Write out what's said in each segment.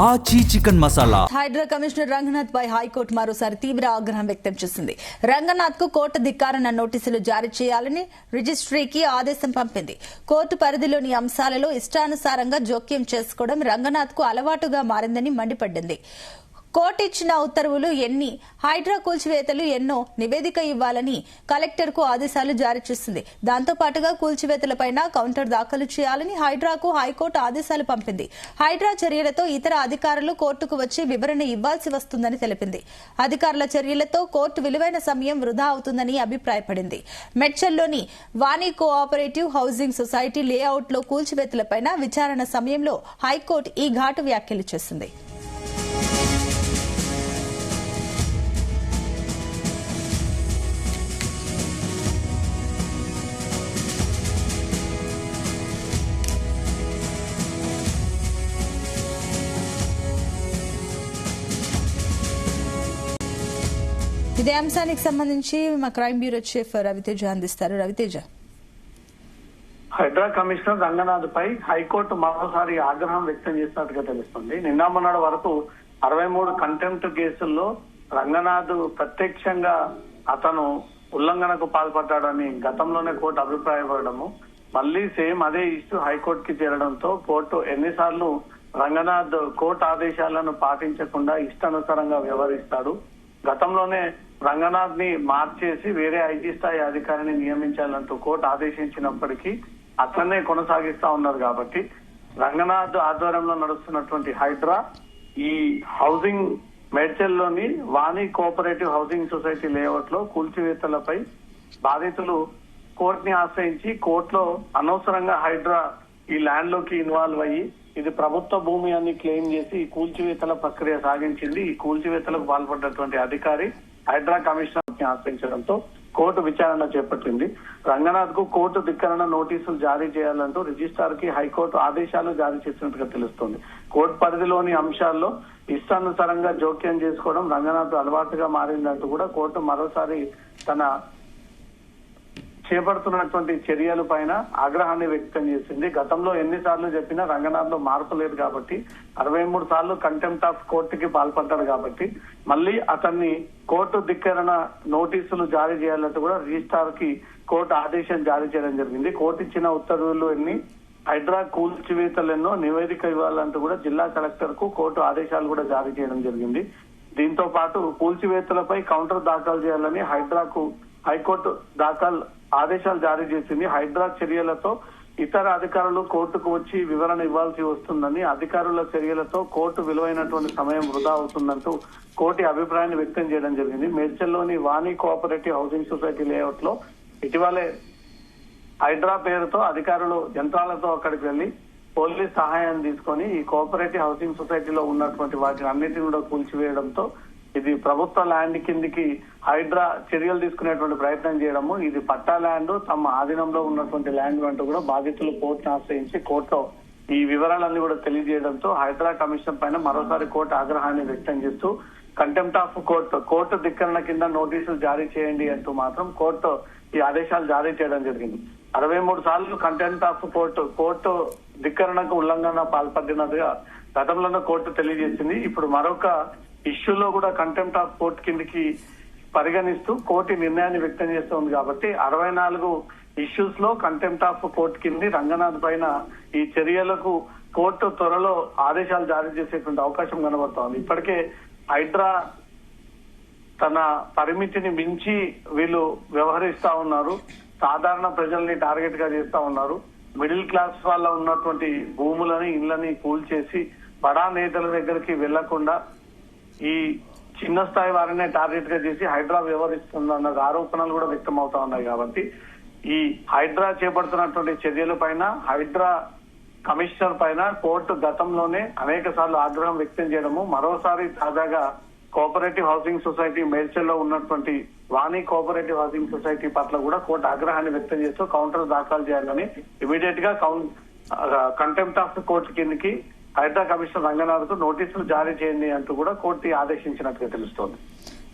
ఆచి chicken masala. Hydraa commissioner Ranganath పై high court మరోసారి తీవ్ర ఆగ్రహం వ్యక్తం చేసింది. రంగనాథ్ కు కోర్టు ధిక్కారణ నోటీసులు జారీ చేయాలని రిజిస్ట్రీకి ఆదేశం పంపింది. కోర్టు పరిధిలోని అంశాలలో ఇష్టానుసారంగా జోక్యం చేసుకోవడం రంగనాథ్ కు అలవాటుగా మారిందని మండిపడ్డింది. కోర్టు ఇచ్చిన ఉత్తర్వులు ఎన్ని, హైడ్రా కూల్చివేతలు ఎన్నో నివేదిక ఇవ్వాలని కలెక్టర్ కు ఆదేశాలు జారీ చేసింది. దాంతో పాటుగా కూల్చివేతలపై కౌంటర్ దాఖలు చేయాలని హైడ్రాకు హైకోర్టు ఆదేశాలు పంపింది. హైడ్రా చర్యలతో ఇతర అధికారులు కోర్టుకు వచ్చి వివరణ ఇవ్వాల్సి వస్తుందని తెలిపింది. అధికారుల చర్యలతో కోర్టు విలువైన సమయం వృధా అవుతుందని అభిప్రాయపడింది. మెడ్చల్లోని వాణి కోఆపరేటివ్ హౌసింగ్ సొసైటీ లేఅవుట్ లో కూల్చివేతలపై విచారణ సమయంలో హైకోర్టు ఈ ఘాటు వ్యాఖ్యలు చేసింది. ఇదే అంశానికి సంబంధించి మా క్రైమ్ బ్యూరో చీఫ్ రవితేజ అందిస్తారు. రవితేజ, హైడ్రా కమిషనర్ రంగనాథ్ పై హైకోర్టు మరోసారి ఆగ్రహం వ్యక్తం చేసినట్టుగా తెలుస్తుంది. నిన్న మొన్నటి వరకు 63 కంటెంప్ట్ కేసుల్లో రంగనాథ్ ప్రత్యక్షంగా అతను ఉల్లంఘనకు పాల్పడ్డాడని గతంలోనే కోర్టు అభిప్రాయపడము, మళ్లీ సేమ్ అదే ఇష్యూ హైకోర్టుకి చేరడంతో కోర్టు ఎన్నిసార్లు రంగనాథ్ కోర్టు ఆదేశాలను పాటించకుండా ఇష్టానుసారంగా వ్యవహరిస్తాడు, గతంలోనే రంగనాథ్ ని మార్చేసి వేరే ఐజీ స్థాయి అధికారిని నియమించాలంటూ కోర్టు ఆదేశించినప్పటికీ అట్లనే కొనసాగిస్తా ఉన్నారు. కాబట్టి రంగనాథ్ ఆధ్వర్యంలో నడుస్తున్నటువంటి హైడ్రా ఈ హౌసింగ్ మేడ్చల్లోని వాణి కోఆపరేటివ్ హౌసింగ్ సొసైటీ లేఅవుట్ లో కూల్చివేతలపై బాధితులు కోర్టుని ఆశ్రయించి కోర్టులో అనవసరంగా హైడ్రా ఈ ల్యాండ్ లోకి ఇన్వాల్వ్ అయ్యి ఇది ప్రభుత్వ భూమి అని క్లెయిమ్ చేసి ఈ కూల్చివేతల ప్రక్రియ సాగించింది. ఈ కూల్చివేతలకు పాల్పడ్డటువంటి అధికారి హైడ్రా కమిషనర్ ని ఆశ్రయించడంతో కోర్టు విచారణ చేపట్టింది. రంగనాథ్ కు కోర్టు ధిక్కరణ నోటీసులు జారీ చేయాలంటూ రిజిస్ట్రార్ కి హైకోర్టు ఆదేశాలు జారీ చేసినట్టుగా తెలుస్తోంది. కోర్టు పరిధిలోని అంశాల్లో ఇష్టానుసారంగా జోక్యం చేసుకోవడం రంగనాథ్ అలవాటుగా మారిందంటూ కూడా కోర్టు మరోసారి తన చేపడుతున్నటువంటి చర్యల పైన ఆగ్రహాన్ని వ్యక్తం చేసింది. గతంలో ఎన్నిసార్లు చెప్పినా రంగనాథ్ లో మార్పు లేదు కాబట్టి 63 సార్లు కంటెంప్ట్ ఆఫ్ కోర్టుకి పాల్పడ్డాడు కాబట్టి మళ్ళీ అతన్ని కోర్టు ధిక్కరణ నోటీసులు జారీ చేయాలంటూ కూడా రిజిస్ట్రార్ కి కోర్టు ఆదేశం జారీ చేయడం జరిగింది. కోర్టు ఇచ్చిన ఉత్తర్వులు ఎన్ని, హైడ్రా కూల్చివేతలు ఎన్నో నివేదిక ఇవ్వాలంటూ కూడా జిల్లా కలెక్టర్ కు కోర్టు ఆదేశాలు కూడా జారీ చేయడం జరిగింది. దీంతో పాటు కూల్చివేతలపై కౌంటర్ దాఖలు చేయాలని హైడ్రాకు హైకోర్టు ఆదేశాలు జారీ చేసింది. హైడ్రా చర్యలతో ఇతర అధికారులు కోర్టుకు వచ్చి వివరణ ఇవ్వాల్సి వస్తుందని, అధికారుల చర్యలతో కోర్టు విలువైనటువంటి సమయం వృధా అవుతుందంటూ కోర్టు అభిప్రాయాన్ని వ్యక్తం చేయడం జరిగింది. మేడ్చల్లోని వాణి కోఆపరేటివ్ హౌసింగ్ సొసైటీ లేఅవుట్ లో ఇటీవలే హైడ్రా పేరుతో అధికారులు యంత్రాలతో అక్కడికి వెళ్లి పోలీస్ సహాయాన్ని తీసుకొని ఈ కోఆపరేటివ్ హౌసింగ్ సొసైటీలో ఉన్నటువంటి వాటిని అన్నిటిని కూడా కూల్చివేయడంతో ఇది ప్రభుత్వ ల్యాండ్ కిందికి హైడ్రా చర్యలు తీసుకునేటువంటి ప్రయత్నం చేయడము, ఇది పట్టా ల్యాండ్ తమ ఆధీనంలో ఉన్నటువంటి ల్యాండ్ అంటూ కూడా బాధితులు కోర్టును ఆశ్రయించి కోర్టులో ఈ వివరాలన్నీ కూడా తెలియజేయడంతో హైడ్రా కమిషన్ పైన మరోసారి కోర్టు ఆగ్రహాన్ని వ్యక్తం చేస్తూ కంటెంప్ట్ ఆఫ్ కోర్టు ధిక్కరణ కింద నోటీసులు జారీ చేయండి అంటూ మాత్రం కోర్టు ఈ ఆదేశాలు జారీ చేయడం జరిగింది. 63 సార్లు కంటెంప్ట్ ఆఫ్ కోర్టు ధిక్కరణకు ఉల్లంఘన పాల్పడినట్టుగా గతంలోనే కోర్టు తెలియజేసింది. ఇప్పుడు మరొక ఇష్యూలో కూడా కంటెంప్ట్ ఆఫ్ కోర్టు కిందికి పరిగణిస్తూ కోర్టు నిర్ణయాన్ని వ్యక్తం చేస్తోంది. కాబట్టి 64 ఇష్యూస్ లో కంటెంప్ట్ ఆఫ్ కోర్టు కింది రంగనాథ్ పైన ఈ చర్యలకు కోర్టు త్వరలో ఆదేశాలు జారీ చేసేటువంటి అవకాశం కనబడుతోంది. ఇప్పటికే హైడ్రా తన పరిమితిని మించి వీళ్ళు వ్యవహరిస్తా ఉన్నారు, సాధారణ ప్రజల్ని టార్గెట్ గా చేస్తా ఉన్నారు. మిడిల్ క్లాస్ వాళ్ళ ఉన్నటువంటి భూములని ఇళ్లని కూల్చేసి బడా నేతల దగ్గరికి వెళ్లకుండా ఈ చిన్న స్థాయి వారినే టార్గెట్ గా చేసి హైడ్రా వ్యవహరిస్తుందన్న ఆరోపణలు కూడా వ్యక్తం అవుతా ఉన్నాయి. కాబట్టి ఈ హైడ్రా చేపడుతున్నటువంటి చర్యల పైన హైడ్రా కమిషనర్ పైన కోర్టు గతంలోనే అనేక సార్లు ఆగ్రహం వ్యక్తం చేయడము, మరోసారి తాజాగా కోఆపరేటివ్ హౌసింగ్ సొసైటీ మేడ్చల్లో ఉన్నటువంటి వాణి కోఆపరేటివ్ హౌసింగ్ సొసైటీ పట్ల కూడా కోర్టు ఆగ్రహాన్ని వ్యక్తం చేస్తూ కౌంటర్ దాఖలు చేయాలని ఇమీడియట్ గా కంటెంప్ట్ ఆఫ్ కోర్టు కిందకి హైడ్రా కమిషనర్ రంగనాథ్ కు నోటీసులు జారీ చేయండి అంటూ కూడా కోర్టు ఆదేశించినట్టుగా తెలుస్తోంది.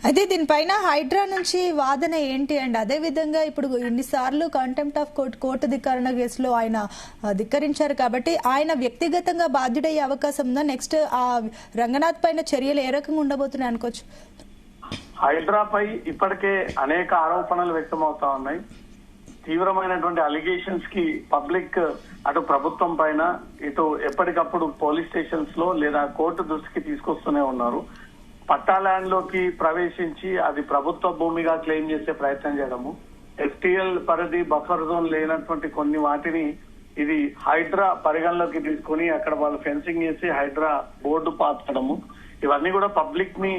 అయితే దీనిపైన హైడ్రా నుంచి వాదన ఏంటి అండ్ అదే విధంగా ఇప్పుడు ఇన్నిసార్లు కంటెంప్ట్ ఆఫ్ కోర్టు ధిక్కరణ కేసులో ఆయన ధిక్కరించారు కాబట్టి ఆయన వ్యక్తిగతంగా బాధ్యుడయ్యే అవకాశం ఉందా? నెక్స్ట్ ఆ రంగనాథ్ పైన చర్యలు ఏ రకంగా ఉండబోతున్నాయి అనుకోవచ్చు? హైడ్రా పై ఇప్పటికే అనేక ఆరోపణలు వ్యక్తమవుతా ఉన్నాయి. తీవ్రమైనటువంటి అలిగేషన్స్ కి పబ్లిక్ అటు ప్రభుత్వం పైన ఇటు ఎప్పటికప్పుడు పోలీస్ స్టేషన్స్ లో లేదా కోర్టు దృష్టికి తీసుకొస్తూనే ఉన్నారు. పట్టా ల్యాండ్ లోకి ప్రవేశించి అది ప్రభుత్వ భూమిగా క్లెయిమ్ చేసే ప్రయత్నం చేయడము, ఎఫ్టీఎల్ పరిధి బఫర్ జోన్ లేనటువంటి కొన్ని వాటిని ఇది హైడ్రా పరిగణలోకి తీసుకుని అక్కడ వాళ్ళు ఫెన్సింగ్ చేసి హైడ్రా బోర్డు పాతడము, ఇవన్నీ కూడా పబ్లిక్ ని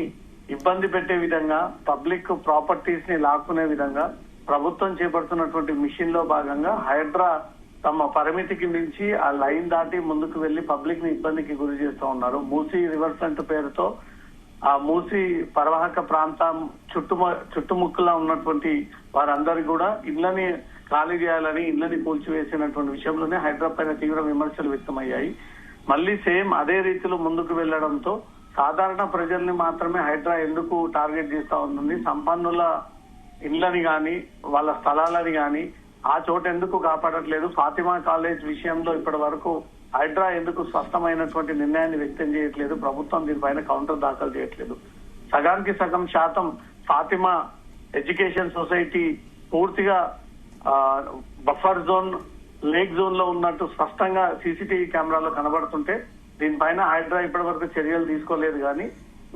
ఇబ్బంది పెట్టే విధంగా, పబ్లిక్ ప్రాపర్టీస్ ని లాక్కునే విధంగా ప్రభుత్వం చేపడుతున్నటువంటి మిషన్ లో భాగంగా హైడ్రా తమ పరిమితికి మించి ఆ లైన్ దాటి ముందుకు వెళ్లి పబ్లిక్ ని ఇబ్బందికి గురి చేస్తూ ఉన్నారు. మూసీ రివర్స్ అంటూ పేరుతో ఆ మూసీ పరివాహక ప్రాంతం చుట్టుముక్కలా ఉన్నటువంటి వారందరూ కూడా ఇళ్లని ఖాళీ చేయాలని, ఇళ్లని కూల్చివేసినటువంటి విషయంలోనే హైడ్రా పైన తీవ్ర విమర్శలు వ్యక్తమయ్యాయి. మళ్లీ సేమ్ అదే రీతిలో ముందుకు వెళ్లడంతో సాధారణ ప్రజల్ని మాత్రమే హైడ్రా ఎందుకు టార్గెట్ చేస్తా ఉంటుంది, సంపన్నుల ఇళ్లని గాని వాళ్ళ స్థలాలని గాని ఆ చోట ఎందుకు కాపాడట్లేదు, ఫాతిమా కాలేజ్ విషయంలో ఇప్పటి వరకు హైడ్రా ఎందుకు స్పష్టమైనటువంటి నిర్ణయాన్ని వ్యక్తం చేయట్లేదు, ప్రభుత్వం దీనిపైన కౌంటర్ దాఖలు చేయట్లేదు. సగానికి సగం శాతం ఫాతిమా ఎడ్యుకేషన్ సొసైటీ పూర్తిగా బఫర్ జోన్, లేక్ జోన్ లో ఉన్నట్టు స్పష్టంగా సీసీటీవీ కెమెరాలో కనబడుతుంటే దీనిపైన హైడ్రా ఇప్పటి వరకు చర్యలు తీసుకోలేదు. కానీ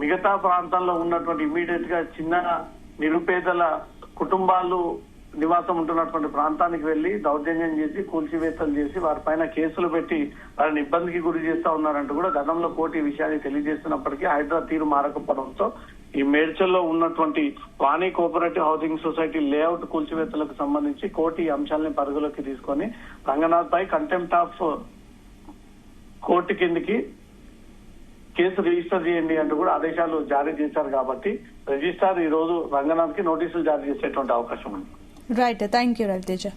మిగతా ప్రాంతాల్లో ఉన్నటువంటి ఇమ్మీడియట్ గా చిన్న నిరుపేదల కుటుంబాలు నివాసం ఉంటున్నటువంటి ప్రాంతానికి వెళ్లి దౌర్జన్యం చేసి కూల్చివేతలు చేసి వారిపైన కేసులు పెట్టి వారిని ఇబ్బందికి గురి చేస్తా ఉన్నారంటూ కూడా గతంలో కోర్టు ఈ విషయాన్ని తెలియజేస్తున్నప్పటికీ హైడ్రా తీరు మారకపోవడంతో ఈ మేడ్చల్లో ఉన్నటువంటి వాణి కోఆపరేటివ్ హౌసింగ్ సొసైటీ లేఅవుట్ కూల్చివేతలకు సంబంధించి కోర్టు ఈ అంశాలని పరిధిలోకి తీసుకొని రంగనాథ్ పై కంటెంప్ట్ ఆఫ్ కోర్టు కిందికి కేసు రిజిస్టర్ చేయండి అంటూ కూడా ఆదేశాలు జారీ చేశారు. కాబట్టి రిజిస్ట్రార్ ఈ రోజు రంగనాథ్ కి నోటీసులు జారీ చేసేటువంటి అవకాశం ఉంది. Right, thank you Raviteja.